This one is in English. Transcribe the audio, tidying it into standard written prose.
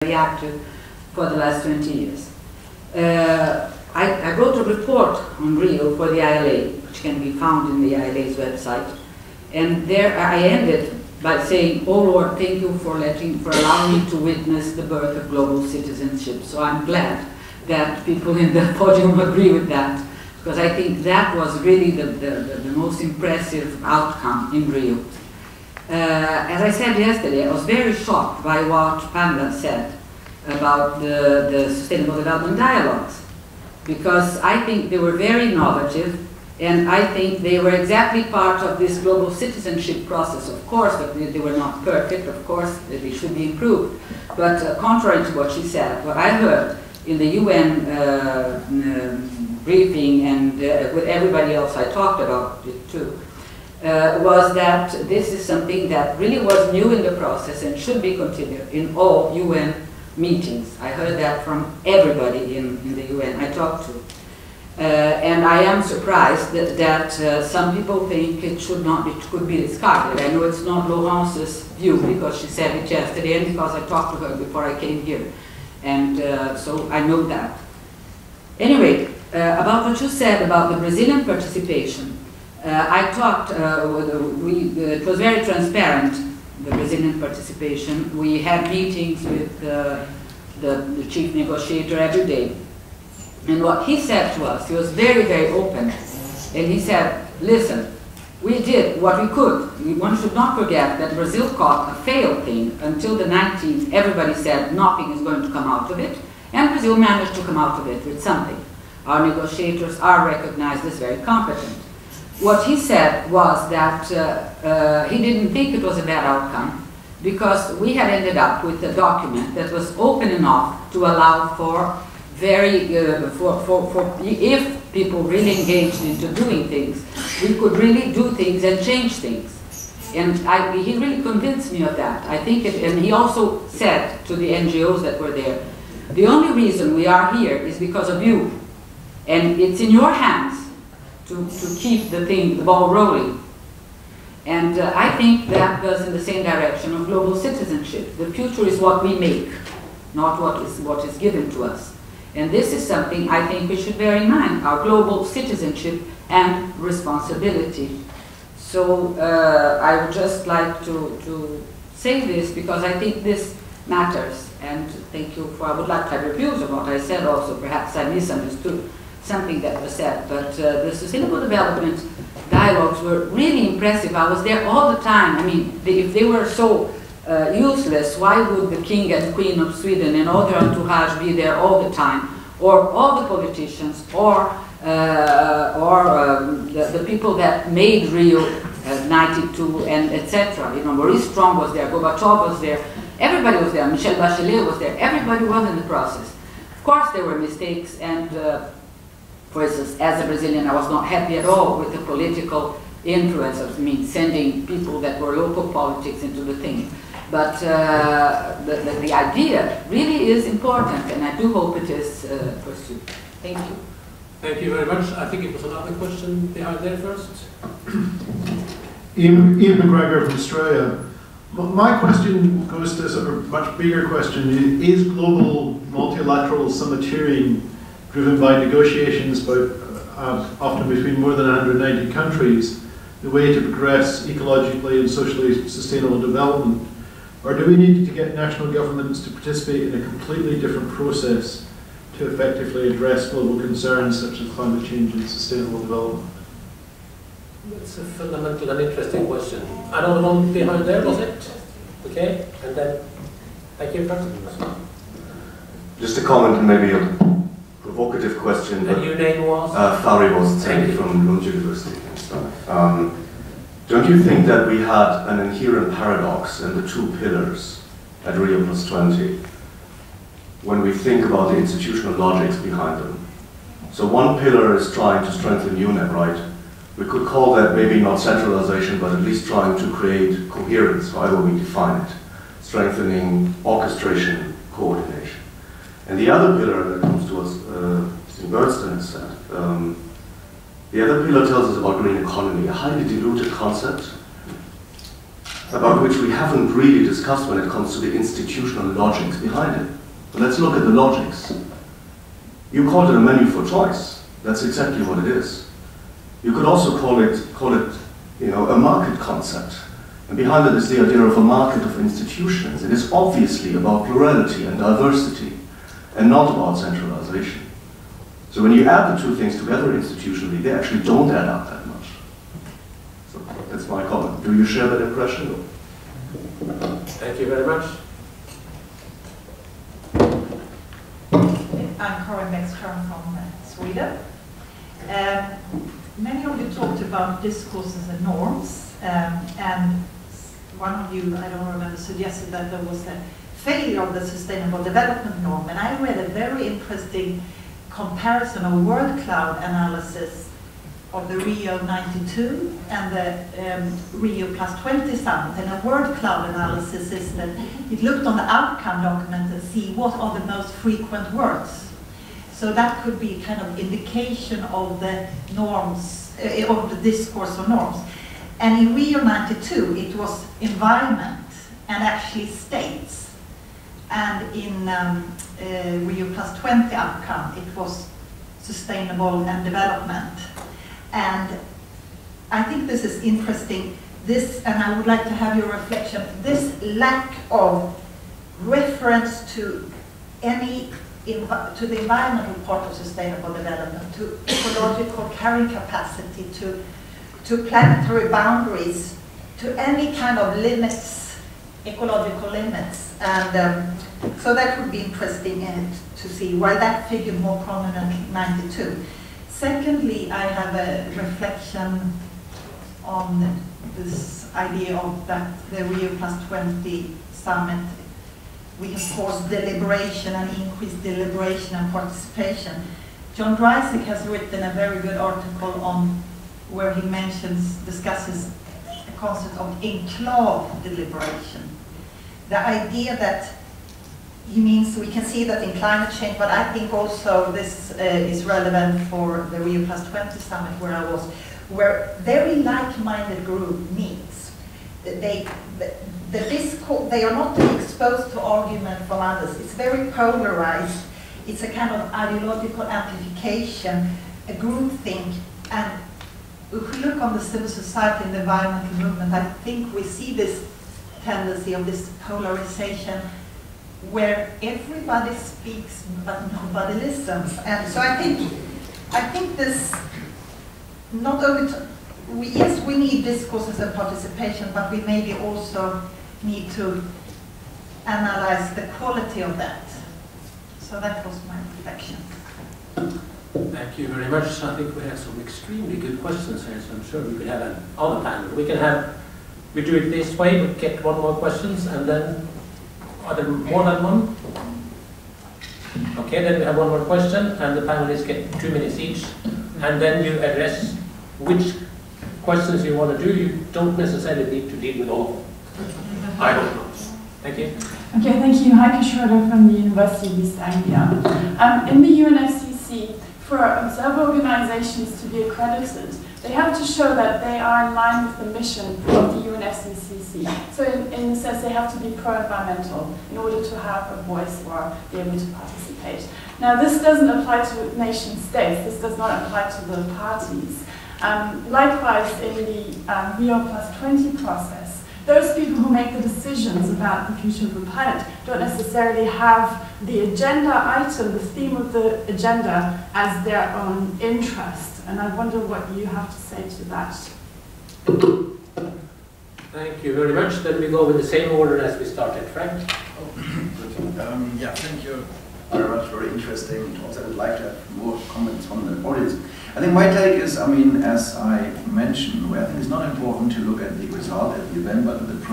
very active for the last 20 years. I wrote a report on Rio for the ILA, which can be found in the ILA's website, and there I ended by saying, "Oh Lord, thank you for allowing me to witness the birth of global citizenship." So I'm glad that people in the podium agree with that, because I think that was really the most impressive outcome in Rio. As I said yesterday, I was very shocked by what Pamela said about the Sustainable Development Dialogues, because I think they were very innovative, and I think they were exactly part of this global citizenship process. Of course, they were not perfect, of course, they should be improved. But contrary to what she said, what I heard in the UN briefing and with everybody else I talked about it too, was that this is something that really was new in the process and should be continued in all UN meetings. I heard that from everybody in the UN I talked to. And I am surprised that some people think it could be discarded. I know it's not Laurence's view because she said it yesterday and because I talked to her before I came here. And so I know that. Anyway, about what you said about the Brazilian participation, I talked, it was very transparent, the Brazilian participation. We had meetings with the chief negotiator every day. And what he said to us, he was very, very open. And he said, listen, we did what we could. One should not forget that Brazil caught a failed thing. Until the 19th, everybody said nothing is going to come out of it. And Brazil managed to come out of it with something. Our negotiators are recognized as very competent. What he said was that he didn't think it was a bad outcome because we had ended up with a document that was open enough to allow for if people really engaged into doing things, we could really do things and change things. And he really convinced me of that. I think and he also said to the NGOs that were there, the only reason we are here is because of you. And it's in your hands to keep the ball rolling. And I think that goes in the same direction of global citizenship. The future is what we make, not what is given to us. And this is something I think we should bear in mind, our global citizenship and responsibility. So I would just like to say this because I think this matters. And thank you I would like to have your views on what I said also. Perhaps I misunderstood something that was said. But the Sustainable Development Dialogues were really impressive. I was there all the time. I mean, if they were so useless, why would the King and Queen of Sweden and all their entourage be there all the time, or all the politicians, or the people that made Rio 92 and etc. You know, Maurice Strong was there, Gorbachev was there, everybody was there, Michelle Bachelet was there, everybody was in the process. Of course there were mistakes, and for instance, as a Brazilian, I was not happy at all with the political influence of sending people that were local politics into the thing. But the idea really is important, and I do hope it is pursued. Thank you. Thank you very much. I think it was another question behind there first. Ian McGregor from Australia. My question goes to a sort of much bigger question. Is global multilateral summitteering driven by negotiations often between more than 190 countries the way to progress ecologically and socially sustainable development? Or do we need to get national governments to participate in a completely different process to effectively address global concerns such as climate change and sustainable development? That's a fundamental and interesting question. Another one behind there, was it? Okay, and then, thank you, Francis. Just a comment and maybe a provocative question. And your name was? Fari was from Lund University. Don't you think that we had an inherent paradox in the two pillars at Rio +20 when we think about the institutional logics behind them? So one pillar is trying to strengthen UNEP, right? We could call that maybe not centralization, but at least trying to create coherence, however we define it, strengthening orchestration, coordination. And the other pillar that comes to us, Mr. Bernstein has said, the other pillar tells us about green economy, a highly diluted concept, about which we haven't really discussed when it comes to the institutional logics behind it. But let's look at the logics. You called it a menu for choice. That's exactly what it is. You could also call it a market concept. And behind it is the idea of a market of institutions. It is obviously about plurality and diversity, and not about centralization. So when you add the two things together institutionally, they actually don't add up that much. So that's my comment. Do you share that impression? Thank you very much. I'm Karin Bäckström from Sweden. Many of you talked about discourses and norms, and one of you, I don't remember, suggested that there was a failure of the Sustainable Development Norm, and I read a very interesting comparison of word cloud analysis of the Rio 92 and the Rio Plus 20 summit. And a word cloud analysis is that it looked on the outcome document and see what are the most frequent words. So that could be kind of indication of the norms, of the discourse of norms. And in Rio 92, it was environment and actually states. And in Rio Plus 20 outcome, it was sustainable and development. And I think this is interesting. This, and I would like to have your reflection, this lack of reference to any to the environmental part of sustainable development, to ecological carrying capacity, to planetary boundaries, to any kind of limits, ecological limits. And so that would be interesting to see why that figured more prominent in 92. Secondly, I have a reflection on this idea of that the Rio Plus 20 summit, we have forced deliberation and increased deliberation and participation. John Dreiser has written a very good article on where he discusses the concept of enclave deliberation. The idea that he means, we can see that in climate change, but I think also this is relevant for the Rio Plus 20 summit where I was, where very like-minded group meets. They are not exposed to argument from others. It's very polarized. It's a kind of ideological amplification, a groupthink. And if we look on the civil society and the environmental movement, I think we see this tendency of this polarization where everybody speaks but nobody listens. And so I think this, not only yes, we need discourses and participation, but we maybe also need to analyze the quality of that. So that was my reflection. Thank you very much. I think we have some extremely good questions here, so I'm sure we could have an other panel. We do it this way, we get one more questions, and then, are there more than one? Okay, then we have one more question, and the panelists get 2 minutes each, and then you address which questions you want to do. You don't necessarily need to deal with all of them. I hope not. Thank you. Okay, thank you. Heike Schroeder from the University of East Anglia. In the UNFCCC, for observer organizations to be accredited, they have to show that they are in line with the mission of the UNFCCC. So in a sense, they have to be pro-environmental in order to have a voice or be able to participate. Now, this doesn't apply to nation states. This does not apply to the parties. Likewise, in the Rio Plus 20 process, those people who make the decisions about the future of the planet don't necessarily have the agenda item, the theme of the agenda, as their own interest. And I wonder what you have to say to that. Thank you very much. Then we go in the same order as we started. Frank? Yeah, thank you very much. Very interesting talks. I would like to have more comments from the audience. I think my take is, I mean, as I mentioned, where I think it's not important to look at the result at the event, but at the